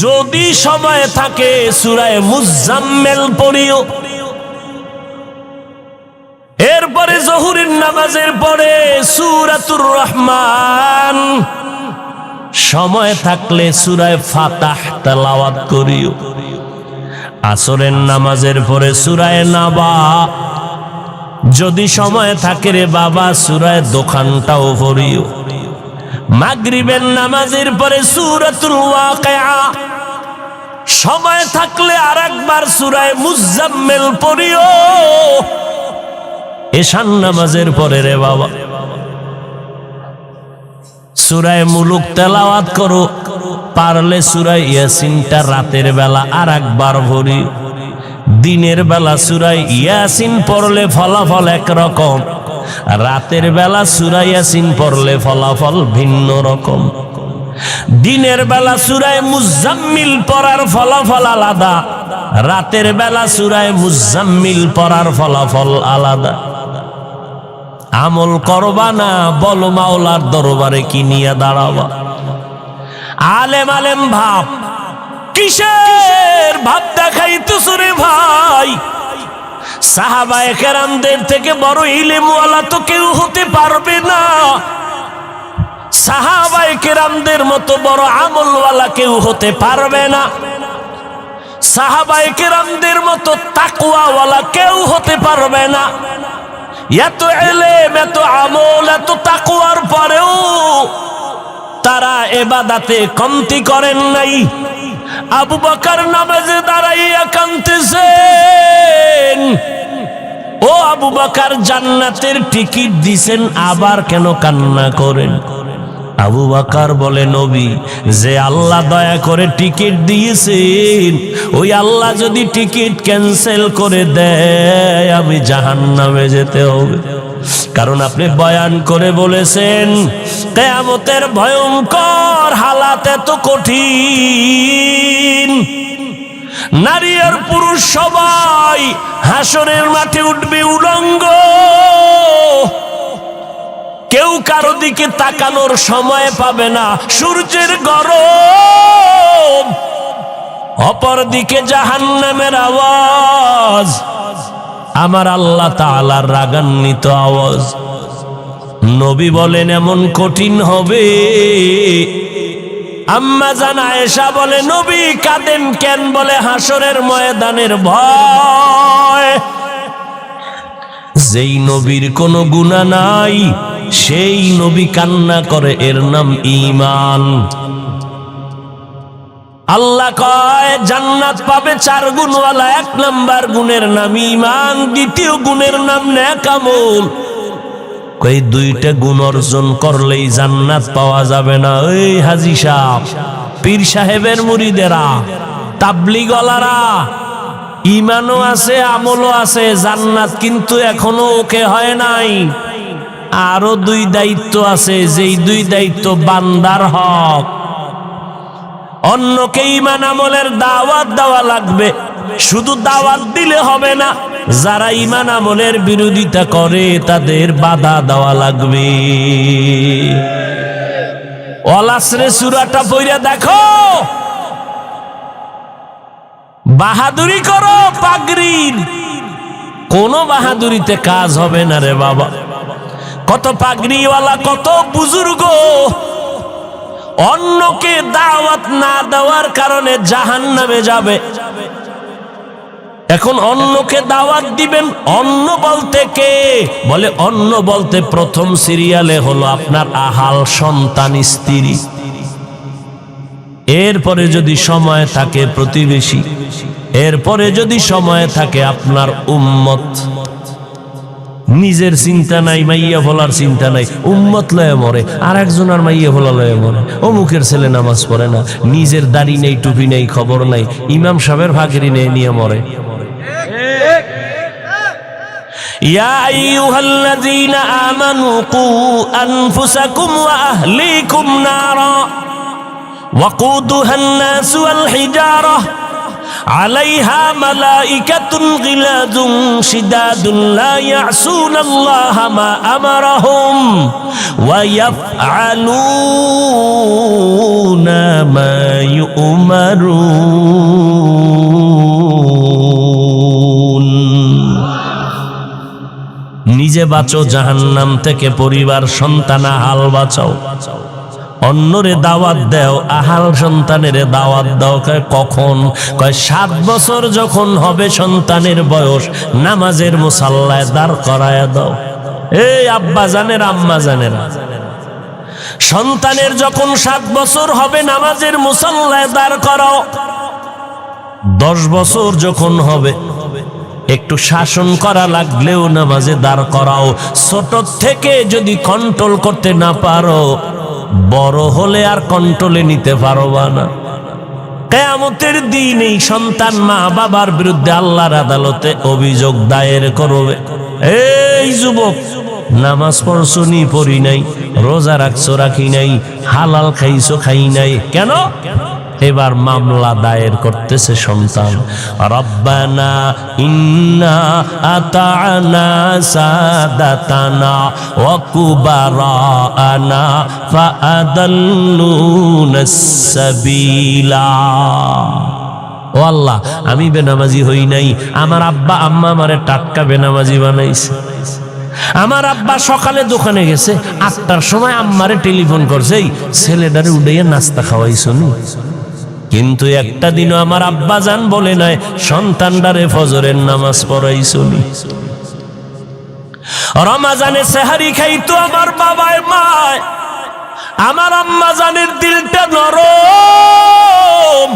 যদি সময় থাকে সূরা মুজাম্মিল পড়িও। এরপরে যোহরের নামাজের পরে সূরাতুর রহমান, সময় থাকলে সূরা ফাতাহ তেলাওয়াত করিও। আসরের নামাজের পরে সূরা নাবা, যদি সময় থাকে রে বাবা সূরা দোকানটাও পড়িও। মাগরিবের নামাজের পরে সূরাতুল ওয়াকিয়া, সময় থাকলে আরেকবার সূরা মুজাম্মিল পড়িও। এশার নামাজের পরে রে বাবা সূরা মুলুক তেলাওয়াত করো। পারলে সূরা ইয়াসিনটা রাতের বেলা আরেকবার পড়ি। দিনের বেলা সূরা ইয়াসিন পড়লে ফলাফল একরকম, রাতের বেলা সূরা ইয়াসিন পড়লে ফলাফল ভিন্ন রকম। দিনের বেলা সূরা মুজাম্মিল পড়ার ফলাফল আলাদা, রাতের বেলা সূরা মুজাম্মিল পড়ার ফলাফল আলাদা। আমল করবা না, বলো মাওলার দরবারে কি নিয়ে দাঁড়াবা? আলেম আলেম ভাব, কিসের ভাব দেখাইতেছ রে ভাই? সাহাবায়ে কেরামদের থেকে বড় ইলমওয়ালা তো কেউ হতে পারবে না, সাহাবায়ে কেরামদের মতো বড় আমলওয়ালা কেউ হতে পারবে না, সাহাবায়ে কেরামদের মতো তাকওয়াওয়ালা কেউ হতে পারবে না। এত ইলম, এত আমল, এত তাকওয়ার পরেও তারা ইবাদতে কমতি করেন নাই। আবু বকর নামাজে দাঁড়াইয়া কাঁদতেছেন। ও আবু বকর, জান্নাতের টিকিট দিছেন, আবার কেন কান্না করেন? আবু বকর বলে, নবী, যে আল্লাহ দয়া করে টিকিট দিয়েছেন, ওই আল্লাহ যদি টিকিট ক্যান্সেল করে দেয় আমি জাহান্নামে যেতে হবে। কারণ আপনি বয়ান করে বলেছেন কিয়ামতের ভয়ঙ্কর হালাত এত কঠিন, নারী আর পুরুষ সবাই হাসরের মাঠে উঠবে উলঙ্গ, কেউ কারো দিকে তাকানোর সময় পাবে না, সূর্যের গরম, অপর দিকে জাহান্নামের আওয়াজ, আমার আল্লাহ তাআলার রাগান্বিত আওয়াজ। নবী বলেন এমন কঠিন হবে। আম্মা জান আয়েশা বলে, নবী কাঁদেন কেন? বলে হাসরের ময়দানের ভয়। যেই নবীর কোনো গুনাহ নাই সেই নবী কান্না করে, এর নাম ঈমান। আল্লাহ কয় জান্নাত পাবে 4 গুণওয়ালা। 1 নাম্বার গুণের নাম ঈমান, দ্বিতীয় গুণের নাম নেক আমল। কই 2টা গুণ অর্জন করলেই জান্নাত পাওয়া যাবে না। এই হাজী সাহেব, পীর সাহেবের মুরিদেরা, তাবলীগওয়ালারা, ঈমানও আছে আমলও আছে, জান্নাত কিন্তু এখনো ওকে হয় নাই। আরো 2 দায়িত্ব আছে, যেই 2 দায়িত্ব বান্দার হক। অন্যকে ঈমান আমলের দাওয়াত দেওয়া লাগবে, শুধু দাওয়াত দিলে হবে না, যারা ঈমান আমলের বিরোধিতা করে তাদের বাধা দেওয়া লাগবে। ওয়াল আসরে সূরাটা পড়ে দেখো, বাহাদুরি করো পাগড়ির, কোন বাহাদুরিতে কাজ হবে না রে বাবা। কত পাগড়িওয়ালা, কত বুজুর্গ অন্যকে দাওয়াত না দেওয়ার কারণে জাহান্নামে যাবে। এখন অন্যকে দাওয়াত দিবেন, অন্য বলতে কে? বলে অন্য বলতে প্রথম সিরিয়ালে হলো আপনার আহাল সন্তান স্ত্রী, এরপরে যদি সময় থাকে প্রতিবেশী, এরপরে যদি সময় থাকে আপনার উম্মত। নিজের চিন্তা নাই, মাইয়া ফলার চিন্তা নাই, উম্মত লয়ে মরে, আর একজনের মাইয়া ফলা লয়ে মরে। অমুকের ছেলে নামাজ পড়ে না, নিজের দাড়ি নেই, টুপি নেই, খবর নাই, ইমাম সাহেবের ভাগিরি নিয়ে মরে। ইয়া আইয়ুহাল্লাযীনা আমানু কু আনফুসাকুম ওয়া আহলিকুম নারা ওয়াকুদুহান নাসু ওয়াল হিজারাহ আলাইহা মালাইকাতুন গিলাযুন শিদাদুন লা ইয়াসুনাল্লাহা মা আমারাহুম ওয়া ইয়াফআলুনা মা ইউমারুন। নিজে বাঁচো জাহান্নাম থেকে, পরিবার সন্তান আহাল বাঁচাও। অন্যরে দাওয়াত দাও, আহাল সন্তানের দাওয়াত দাও। কখন? কয় 7 বছর যখন হবে সন্তানের বয়স, নামাজের মুসাল্লায় দাঁড় করায়া দাও। এই আব্বা জানেরা, আম্মা জানেরা, সন্তানের যখন 7 বছর হবে নামাজের মুসাল্লায় দাঁড় করাও। 10 বছর যখন হবে একটু শাসন করা লাগলেও নামাজে দাঁড় করাও। ছোট থেকে যদি কন্ট্রোল করতে না পারো, বড় হলে আর কন্ট্রোলে নিতে পারবা না। কিয়ামতের দিন এই সন্তান মা বাবার বিরুদ্ধে আল্লাহর আদালতে অভিযোগ দায়ের করবে। এই যুবক, নামাজ পড়ছো নি, পড়ি নাই, রোজা রাখছো, রাখি নাই, হালাল খাইছো, খাই নাই, কেন? এবার মামলা দায়ের করতেছে সন্তান। রব্বানা ইন্না আতা'না সাদাতানা ওয়া কুবারানা ফাআদাল্লুনাস সাবিলা। ও আল্লাহ, আমি বেনামাজি হই নাই, আমার আব্বা আম্মা আমারে টাটকা বেনামাজি বানাইছে। আমার আব্বা সকালে দোকানে গেছে, 8টার সময় আম্মারে টেলিফোন করছে, এই ছেলেটারে উড়াইয়া নাস্তা খাওয়াইছো নি। কিন্তু একটা দিনও আমার আব্বা জান বলে নাই সন্তানটারে ফজরের নামাজ পড়াইছো নি। রমাজানে সেহারি খাইতো আমার বাবায় মায়, আমার আম্মা জানের দিলটা নরম,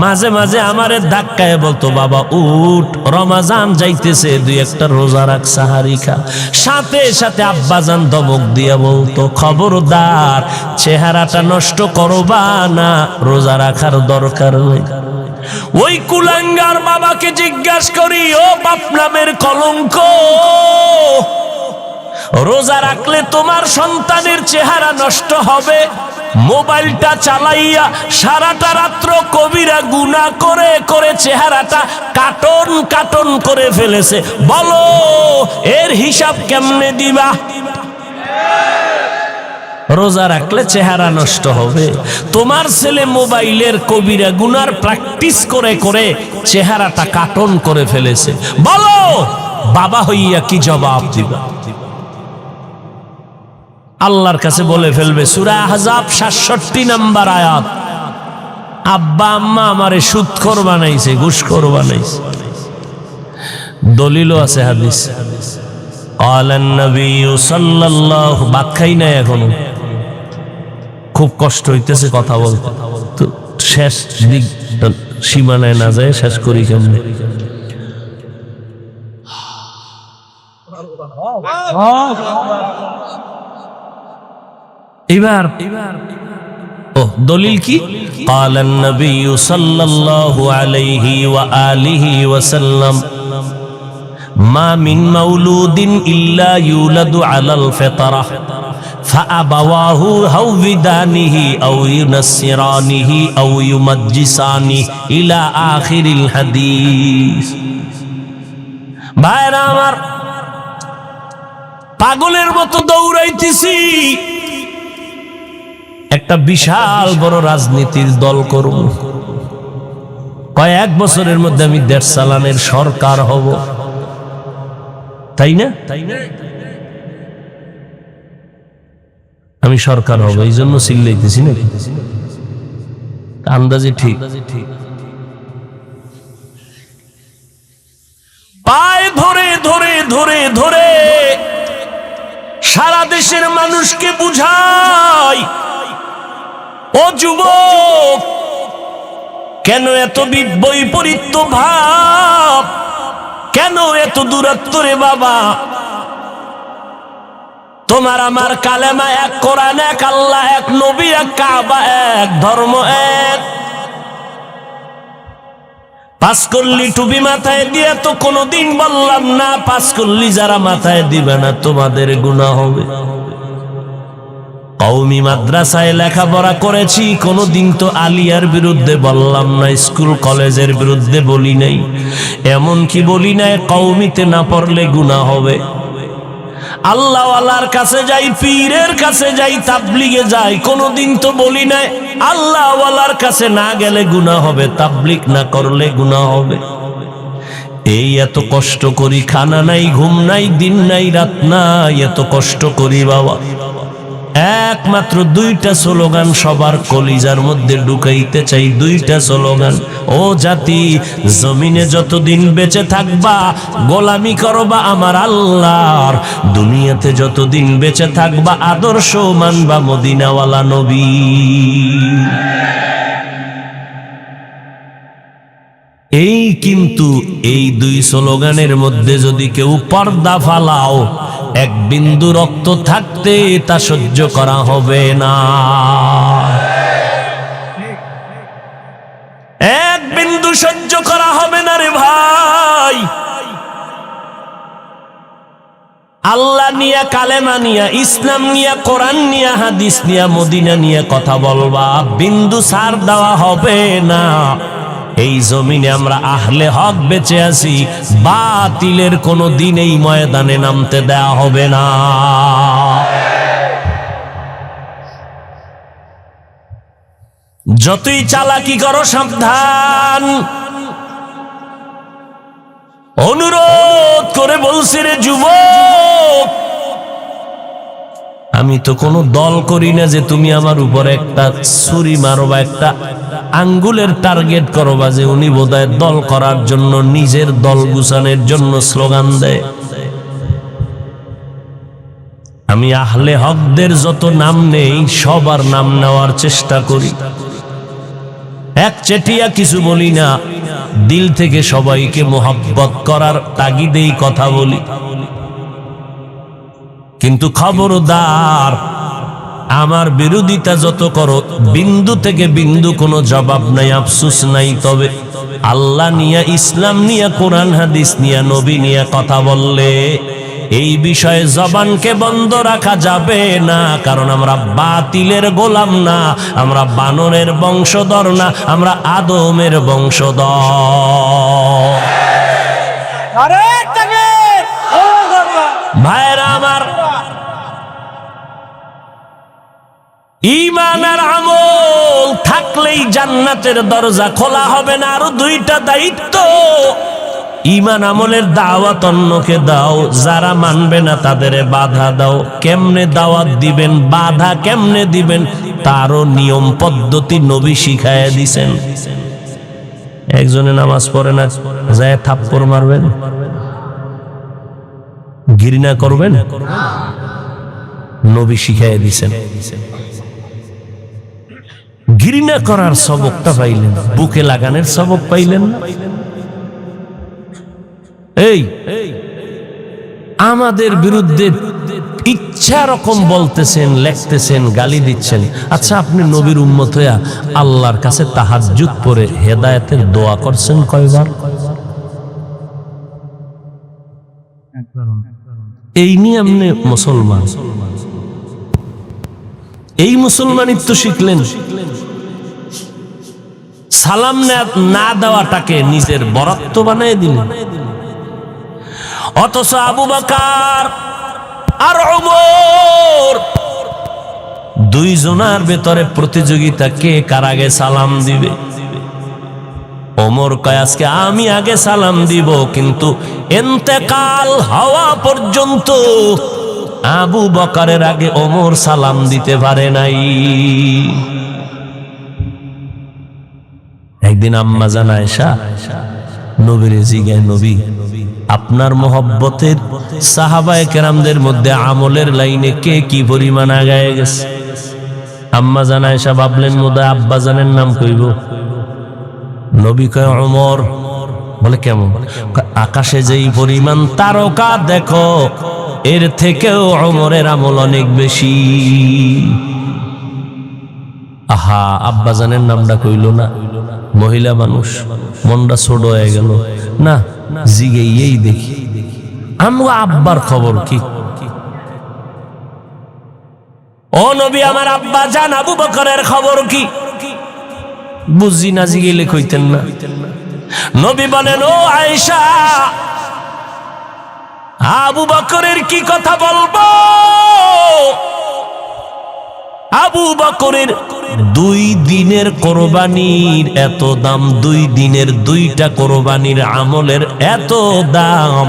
মাঝে মাঝে আমারে ধাক্কায় বলতো, বাবা উঠ, রমাজান যাইতেছে, দুই একটা রোজা রাখ, সাহারি খা। সাথে সাথে আব্বাজান ধমক দিয়া বলতো, খবরদার, চেহারাটা নষ্ট করবা না, রোজা রাখার দরকার নেই। ওই কুলাঙ্গার বাবাকে জিজ্ঞাসা করি, ও বাপ নামের কলঙ্ক, রোজা রাখলে তোমার সন্তানের চেহারা নষ্ট হবে, মোবাইলটা চালাইয়া সারাটা রাত্র কবিরা গুনাহ করে করে চেহারাটা কাটন কাটন করে ফেলেছে, বলো এর হিসাব কেমনে দিবা? রোজা রাখলে চেহারা নষ্ট হবে, তোমার ছেলে মোবাইলের কবিরা গুনার প্র্যাকটিস করে করে চেহারাটা কাটন করে ফেলেছে, বলো বাবা হইয়া কি জবাব দিবা? আল্লাহর কাছে বলে ফেলবে। সূরা আহজাব ৬৭ নম্বর আয়াত, আব্বা আম্মা আমারে সুদখোর বানাইছে, ঘুষখোর বানাইছে। দলিলও আছে, হাদিস। ক্বালান নবী সাল্লাল্লাহু, ভাত খাই না এখনো, খুব কষ্ট হইতেছে কথা বলতে, তো শেষ দিক সীমানায় না যায়, শেষ করি কেমনে? এবার ও দলিল কি? ক্বালান নবী সাল্লাল্লাহু আলাইহি ওয়া আলিহি ওয়াসাল্লাম, মা মিন মাউলুদিন ইল্লা ইউলাদু আলাল ফিতরাহ ফাআবাওয়াহু হাউবিদানিহি আও ইউনাসসিরানিহি আও ইউমাজ্জিসানিহি ইলা আখিরিল হাদিস। ভাইরা আমার, পাগলের মতো দৌড়াইতেছি, একটা বিশাল বড় রাজনীতির দল করব, কয়েক বছরের মধ্যে আমি দেশ চালানের সরকার হব, তাই না? আমি সরকার হব, এই জন্য চিল্লাইতেছি না, আন্দাজে ঠিক। পায়ে ধরে ধরে ধরে ধরে সারা দেশের মানুষকে বুঝাই, ও যুবক, কেন এত বৈপরীত্য ভাব, কেন এত দূরত্ব রে বাবা? তোমার আমার কালেমা এক, কোরআন এক, আল্লাহ এক, নবী এক, কাবা এক, ধর্ম এক। পাঁচ কল্লি টুপি মাথায় দিয়ে তো কোনোদিন বললাম না, পাঁচ কল্লি যারা মাথায় দিবে না তোমাদের গুনাহ হবে। কওমি মাদ্রাসায় লেখাপড়া করেছি, কোনোদিন তো আলিয়ার বিরুদ্ধে বললাম না, স্কুল কলেজের বিরুদ্ধে বলি নাই, এমন কি বলি নাই কওমিতে না পড়লে গুনাহ হবে। আল্লাহওয়ালার কাছে যাই, পীরের কাছে যাই, তাবলিগে যাই, কোনোদিন তো বলি নাই আল্লাহওয়ালার কাছে না গেলে গুনাহ হবে, তাবলিগ না করলে গুনাহ হবে। এই এত কষ্ট করি, খানা নাই, ঘুম নাই, দিন নাই, রাত নাই, এত কষ্ট করি বাবা, একমাত্র দুইটা স্লোগান সবার কলিজার মধ্যে ঢুকাইতে চাই, দুইটা স্লোগান। ও জাতি, জমিনে যতদিন বেঁচে থাকবা গোলামি করবা আমার আল্লাহর, দুনিয়াতে যতদিন বেঁচে থাকবা আদর্শ মানবা মদিনাওয়ালা নবী। এই কিন্তু এই দুই স্লোগানের মধ্যে যদি কেউ পর্দা ফালাও, এক বিন্দু রক্ত থাকতে তা সহ্য করা হবে না, এক বিন্দু সহ্য করা হবে না রে ভাই। আল্লাহ নিয়া, কালেমা নিয়া, ইসলাম নিয়া, কোরআন নিয়া, হাদিস নিয়া, মদিনা নিয়া কথা বলবা, বিন্দু ছাড় দেওয়া হবে না। এই জমিনে আমরা আহলে হক বেঁচে আছি, বাতিলের কোনো দিন এই ময়দানে নামতে দেয়া হবে না। যতই চালাকি করো সাবধান, অনুরোধ করে বলছি রে যুবক, আমি তো কোনো দল করি না যে তুমি আমার উপরে একটা ছুরি মারো বা একটা আঙ্গুলের টার্গেট করো, বা যে উনি বোধহয় দল করার জন্য, নিজের দল গুছানোর জন্য স্লোগান দেয়। আমি আহলে হকদের যত নাম নেই সবার নাম নেওয়ার চেষ্টা করি, একচেটিয়া কিছু বলি না, দিল থেকে সবাইকে মোহাব্বত করার তাগিদেই কথা বলি। কিন্তু খবরদার, আমার বিরোধিতা যত করো, বিন্দু থেকে বিন্দু কোনো জবাব নাই, আফসোস নাই। তবে আল্লাহ নিয়ে, ইসলাম নিয়ে, কোরআন হাদিস নিয়ে, নবী নিয়ে কথা বললে এই বিষয়ে জবানকে বন্ধ রাখা যাবে না। কারণ আমরা বাতিলের গোলাম না, আমরা বানরের বংশধর না, আমরা আদমের বংশধর। ভাইরা আমার, ঈমান আর আমল থাকলেই জান্নাতের দরজা খোলা হবে না। আরো দুইটা দায়িত্ব, ঈমান আমলের দাওয়াত অন্যকে দাও, যারা মানবে না তাদের বাধা দাও। কেমনে দাওয়াত দিবেন, বাধা কেমনে দিবেন, তারও নিয়ম পদ্ধতি নবী শিখাইয়া দিছেন। একজনে নামাজ পড়ে না, যায় থাপ্পড় মারবেন, ঘৃণা করবেন, নবী শিখাইয়া দিছেন। ঘৃণা করার সবকটা পাইলেন, বুকে লাগানোর সবক পাইলেন না? এই আমাদের বিরুদ্ধে ইচ্ছা রকম বলতেছেন, লেখতেছেন, গালি দিচ্ছেন। আচ্ছা, আপনি নবীর উম্মত হইয়া আল্লাহর কাছে তাহাজ্জুদ পড়ে হেদায়েতের দোয়া করছেন কয়বার? এই নিয়ে আপনি মুসলমান, এই মুসলমানিত্ব শিখলেন। সালাম না দেওয়াটাকে নিজের বরাত্ব বানিয়ে দিলেন। অথচ আবু বকর আর ওমর দুইজনের ভেতরে প্রতিযোগিতা, কে কার আগে সালাম দিবে। ওমর কয় আজকে আমি আগে সালাম দিব, কিন্তু ইন্তেকাল হওয়া পর্যন্ত আবু বকরের আগে ওমর সালাম দিতে পারে নাই। একদিন আম্মা জান আয়েশা নবীরে জিজ্ঞাসা, নবী আপনার মহব্বতের সাহাবায়ে কেরামদের মধ্যে আমলের লাইনে কে কি পরিমাণ আগায় গেছে? আম্মা জান আয়েশা ভাবলেন বোধহয় আব্বা জানের নাম কইব। নবী কয় ওমর। বলে কেমন? আকাশে যেই পরিমাণ তারকা দেখো, এর থেকেও ওমরের আমল অনেক বেশি। আহা, আব্বা জানের নামটা কইল না, মহিলা মানুষ, মনটা ছোট হয়ে গেল। না, জিগেই দেখি আমরা আব্বার খবর কি। ও নবী, আমার আব্বা জান আবু বকরের খবর কি? বুঝি না, জিগেলে কইতেন না। নবী বলেন, ও আয়েশা, আবু বকরের কি কথা বলবো? আবু বকরের 2 দিনের কোরবানির এত দাম, 2 দিনের 2টা কোরবানির আমলের এত দাম।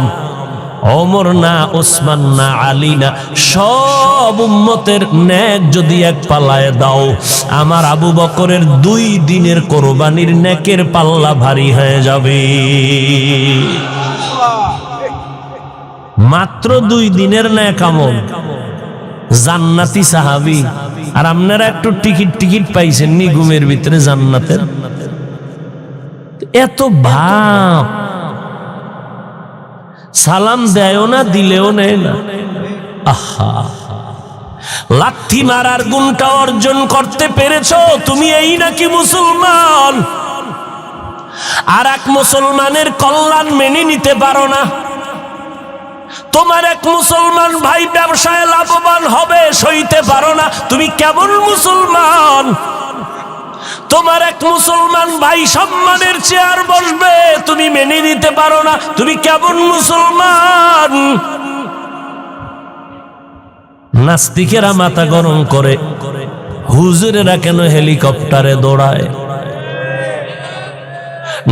ওমর না, ওসমান না, আলী না, সব উম্মতের নেক যদি এক পাল্লায় দাও, আমার আবু বকরের 2 দিনের কোরবানির নেকের পাল্লা ভারী হয়ে যাবে। মাত্র 2 দিনের নেক আমল, জান্নাতি সাহাবী। আর আপনারা একটু টিকিট পাইছেন নি ঘুমের ভিতরে জান্নাতের? এত ভাব, সালাম দেয়ও না, দিলেও নেয় না। আহা, লাথি মারার গুণটা অর্জন করতে পেরেছো তুমি, এই নাকি মুসলমান? আর এক মুসলমানের কল্যাণ মেনে নিতে পারো না। তোমার এক মুসলমান ভাই ব্যবসায় লাভবান হবে, সইতে পারো না, তুমি কেমন মুসলমান? তোমার এক মুসলমান ভাই সম্মানের চেয়ার বসবে, তুমি মেনে নিতে পারো না, তুমি কেমন মুসলমান? নাস্তিকেরা মাথা গরম করে, হুজুরেরা কেন হেলিকপ্টারে দৌড়ায়?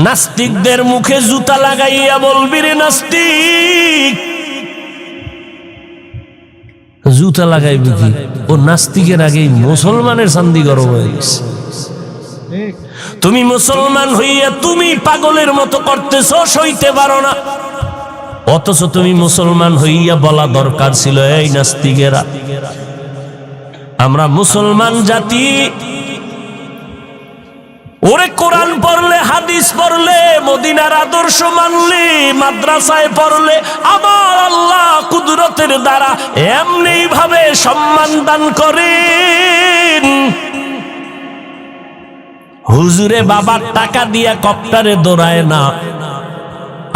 নাস্তিকদের মুখে জুতা লাগাইয়া বলবি, রে নাস্তিক, জুতা লাগাইবি কি? ও নাস্তিকের আগেই মুসলমানের চান্দি গরম হয়ে গেছে। তুমি মুসলমান হইয়া তুমি পাগলের মতো করতেছ, সইতে পারো না। অথচ তুমি মুসলমান হইয়া বলা দরকার ছিল, এই নাস্তিকেরা, আমরা মুসলমান জাতি, ওরে কোরআন পড়লে, হাদিস পড়লে, মদিনার আদর্শ মানলে, মাদ্রাসায় পড়লে আমার আল্লাহ কুদরতের দ্বারা এমনি ভাবে সম্মান দান করেন। হুজুরে বাবার টাকা দিয়া কপ্টারে দৌড়ায় না,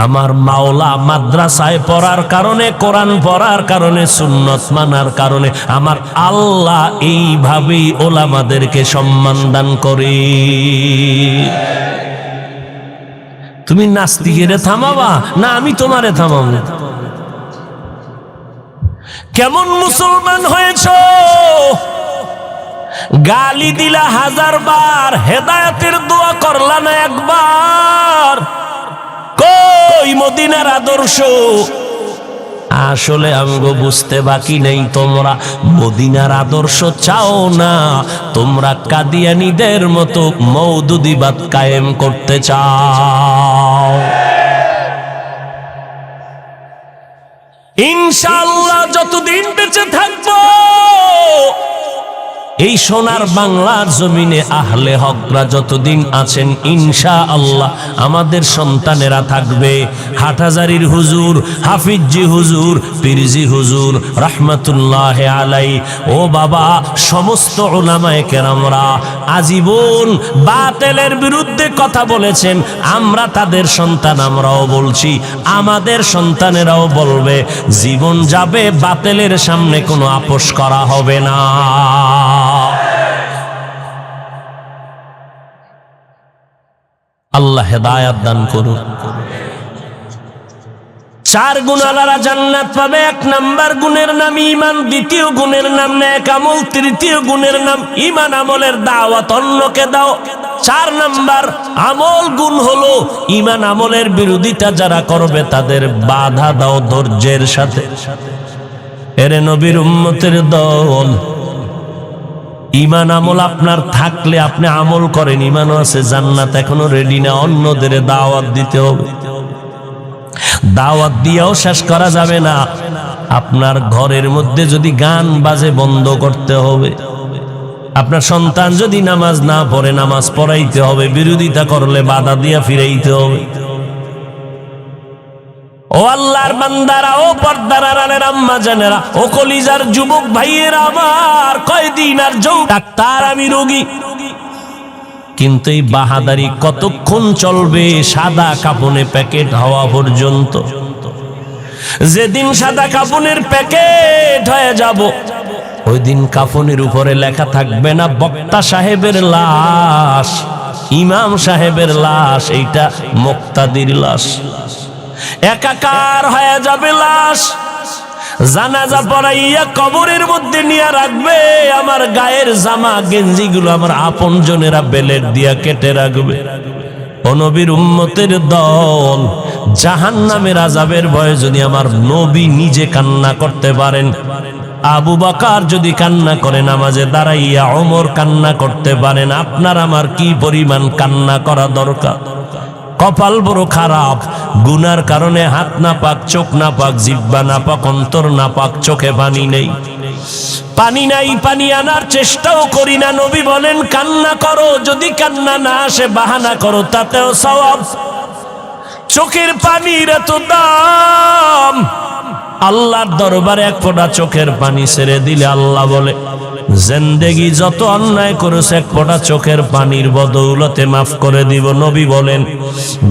আমার মাওলা মাদ্রাসায় পড়ার কারণে, কোরআন পড়ার কারণে, সুন্নত মানার কারণে আমার আল্লাহ এইভাবেই ওলামাদেরকে সম্মান দান করে। তুমি নাস্তিকেরে থামাবা না আমি তোমারে থামাবো? কেমন মুসলমান হয়েছ? গালি দিলা 1000 বার, হেদায়েতের দোয়া করলা না একবার? কই মদিনার আদর্শ? আসলে আমগো বুঝতে বাকি নেই, তোমরা মদিনার আদর্শ চাও না, তোমরা কাদিয়ানীদের মতো মওদুদিবাদ কায়েম করতে চাও। ইনশাআল্লাহ যতদিন বেঁচে থাকবো এই সোনার বাংলার জমিনে আহলে হকরা যতদিন আছেন, ইনশাআল্লাহ আমাদের সন্তানেরা থাকবে। হাটহাজারীর হুজুর, হাফিজি হুজুর, পীরজি হুজুর রাহমাতুল্লাহ আলাই, ও বাবা, সমস্ত উলামায়ে কেরামরা আজীবন বাতিলের বিরুদ্ধে কথা বলেছেন। আমরা তাদের সন্তান, আমরাও বলছি, আমাদের সন্তানেরাও বলবে, জীবন যাবে বাতিলের সামনে কোনো আপোষ করা হবে না। আল্লাহ হেদায়াত দান করুন। 4 গুণওয়ালারা জান্নাত পাবে। 1 নাম্বার গুণের নাম ঈমান, 2য় গুণের নাম নেক আমল, 3য় গুণের নাম ঈমান আমলের দাওয়াত অন্যকে দাও। 4 নাম্বার আমল গুণ হলো ঈমান আমলের বিরোধিতা যারা করবে তাদের বাধা দাও ধৈর্যের সাথে। এরে নবীর উম্মতের দল, ঈমান আমল আপনার থাকলে আপনি আমল করেন, ঈমানও আছে, জান্নাত এখনো রেডি না, অন্যদের দাওয়াত দিতে হবে। দাওয়াত দিয়েও শেষ করা যাবে না। আপনার ঘরের মধ্যে যদি গান বাজে বন্ধ করতে হবে। আপনার সন্তান যদি নামাজ না পড়ে নামাজ পড়াইতে হবে, বিরোধিতা করলে বাধা দিয়া ফিরাইতে হবে। ও আল্লাহর বান্দারা, ও পর্দার আড়ালের আম্মা জানেরা, ও কলিজার যুবক ভাইয়েরা আমার, কয়দিন আর ডাক্তার আমি রোগী, কিন্তু এই বাহাদারি কতক্ষণ চলবে? সাদা কাপনে প্যাকেট হওয়া পর্যন্ত। যেদিন সাদা কাপনের প্যাকেট হয়ে যাব, ওই দিন কাফনের উপরে লেখা থাকবে না বক্তা সাহেবের লাশ, ইমাম সাহেবের লাশ, এইটা মুক্তাদির লাশ। একাকার হয়ে যাবে লাশ। জানাজা পড়াইয়া কবরের মধ্যে নিয়ে রাখবে। আমার গায়ের জামা গেঞ্জি গুলো আমার আপন জনেরা বেলেট দিয়া কেটে রাখবে। ও নবীর উম্মতের দল, জাহান্নামের আযাবের ভয়ে যদি আমার নবী নিজে কান্না করতে পারেন, আবু বকর যদি কান্না করে নামাজে দাঁড়াইয়া, ওমর কান্না করতে পারেন, আপনার আমার কি পরিমাণ কান্না করা দরকার? কপাল বড় খারাপ, গুনার কারণে হাত না পাক, চোখ না পাক, জিহ্বা না পাক, অন্তর না পাক, চোখে পানি নেই, পানি নাই, পানি আনার চেষ্টাও করি না। নবী বলেন কান্না করো, যদি কান্না না আসে বাহানা করো, তাতেও সওয়াব। চোখের পানির এত দাম, আল্লাহর দরবারে 1 ফোঁটা চোখের পানি ছেড়ে দিলে আল্লাহ বলে জিন্দেগি যত অন্যায় করেছে 1 ফোঁটা চোখের পানির বদৌলতে মাফ করে দিব। নবী বলেন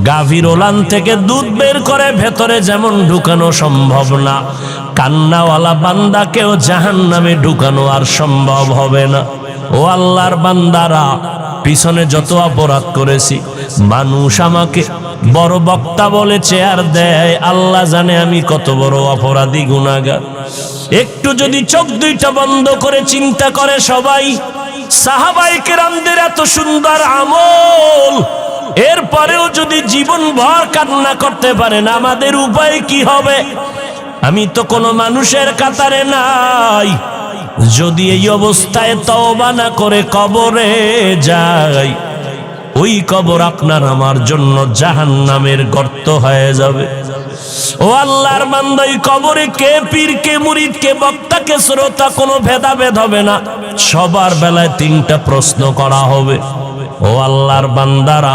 গাভীর ওলান থেকে দুধ বের করে ভেতরে যেমন ঢুকানো সম্ভব না, কান্নাওয়ালা বান্দাকেও জাহান্নামে ঢুকানো আর সম্ভব হবে না। ও আল্লাহর বান্দারা, পিছনে যত অপরাধ করেছি, মানুষ আমাকে বড় বক্তা বলে চেয়ার দেয়, আল্লাহ জানে আমি কত বড় অপরাধী গুনাহগার। একটু যদি চোখ দুইটা বন্ধ করে চিন্তা করে সবাই, সাহাবায়ে কেরামদের এত সুন্দর আমল, এরপরেও যদি জীবন ভর কান্না করতে পারেন, আমাদের উপায় কি হবে? আমি তো কোনো মানুষের কাতারে নাই। যদি এই অবস্থায় তওবা না করে কবরে যাই, ওই কবর আপনার আমার জন্য জাহান্নামের গর্ত হয়ে যাবে। ও আল্লাহর বান্দা, এই কবরে কে পীর, কে মুরিদ, কে বক্তা, কে শ্রোতা, কোনো ভেদাভেদ হবে না। সবার বেলায় 3টা প্রশ্ন করা হবে। ও আল্লাহর বান্দারা,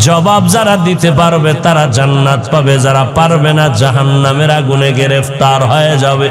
জবাব যারা দিতে পারবে তারা জান্নাত পাবে, যারা পারবে না জাহান্নামের আগুনে গ্রেফতার হয়ে যাবে।